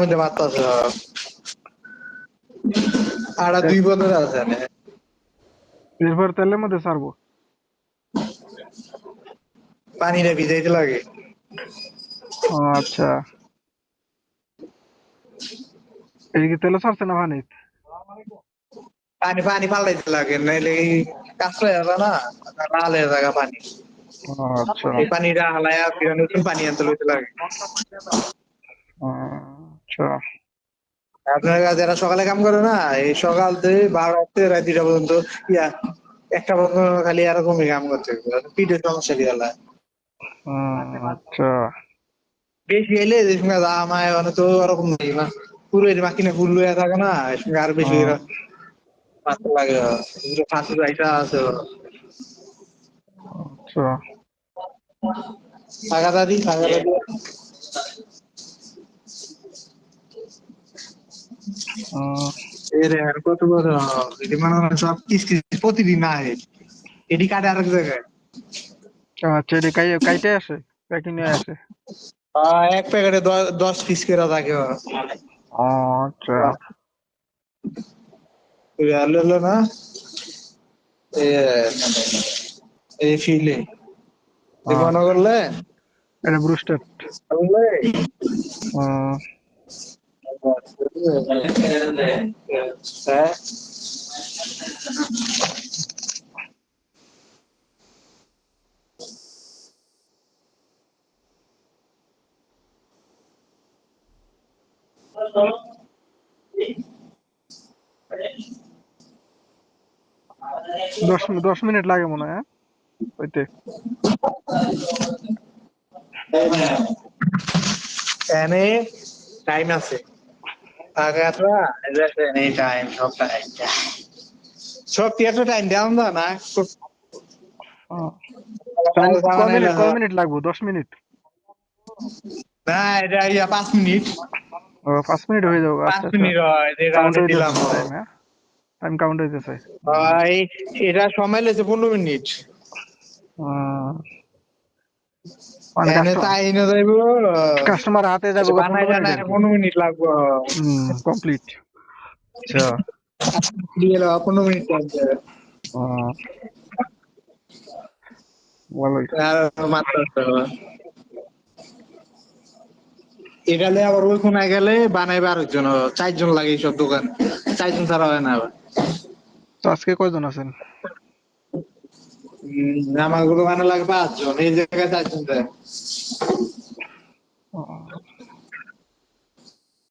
মধ্যে ভাত আছে আর 2 বছর আছে না এরপর তেলের মধ্যে ছাড়বো। পানিটা ভিজাইতে লাগে ও আচ্ছা, এদিকে তেলে ছাড়ছে না পানি? পানি পানি পাল্টাইতে লাগে নাইলে এই কাঁচা যাবে না লাল হয়ে যাবে পানি ও আচ্ছা। এই পানিটা হালায়া ফির নতুন পানি আনতে লইতে লাগে আচ্ছা। আপনারা যারা সকালে কাম করে না এই সকাল থেকে 12টা থেকে রাত 2টা পর্যন্ত ইয়া একটা পর্যন্ত খালি এরকমই কাম করতে পিঠের সমস্যা দিয়ে হলা আচ্ছা। বেশি এলে যে সঙ্গে আমায় মানে তো ওরকম নেই না পুরো এর মাকিনে ফুল লইয়া থাকে না এর সঙ্গে আরো বেশি পাতলা লাগে ফাঁসি যাইটা আছে আচ্ছা। টাকা দাদি এর আর কত বড় এটি মানে সব কিস্তি প্রতিদিন না এটি কাটে আরেক জায়গায় আচ্ছা, এটা কাইটে আসে, প্যাকিং নিয়ে আসে। এক প্যাকেটে 10 পিস করে থাকে আচ্ছা। লইলো না এই ফিলে মনে করলে এটা ব্রুস্টার। হ্যাঁ দশ মিনিট লাগে মনে হয়, হ্যাঁ হইতে। এনে টাইম আছে টাইম সব থিয়েটার টাইম দেওয়া না কয় মিনিট লাগবে? 10 মিনিট? না এটা ইয়া 5 মিনিট ও 5 মিনিট হয়ে যাবে। 5 আচ্ছা আচ্ছা, মিনিট হয় যেটা কাউন্ট হইতেছে দিলাম টাইম, হ্যাঁ টাইম কাউন্ট হইতেছে। এটা সময় লেগেছে 15 মিনিট মানে এনে তাই না যাইব কাস্টমার হাতে যাবে 15 বানাই মিনিট জানাই আর কি। 15 মিনিট লাগবে কমপ্লিট। আচ্ছা। দিয়ে 15 মিনিট লাগবে ভালোই। আর মাত্র এখানে আবার ওই কোনায় গেলে বানাইবে আরেকজন 4 জন লাগে এইসব দোকান 4 জন ছাড়া হয় না আবার তো আজকে কয়জন আছেন? আমার দোকানে লাগে 5 জন এই জায়গায় 4 জন দেয়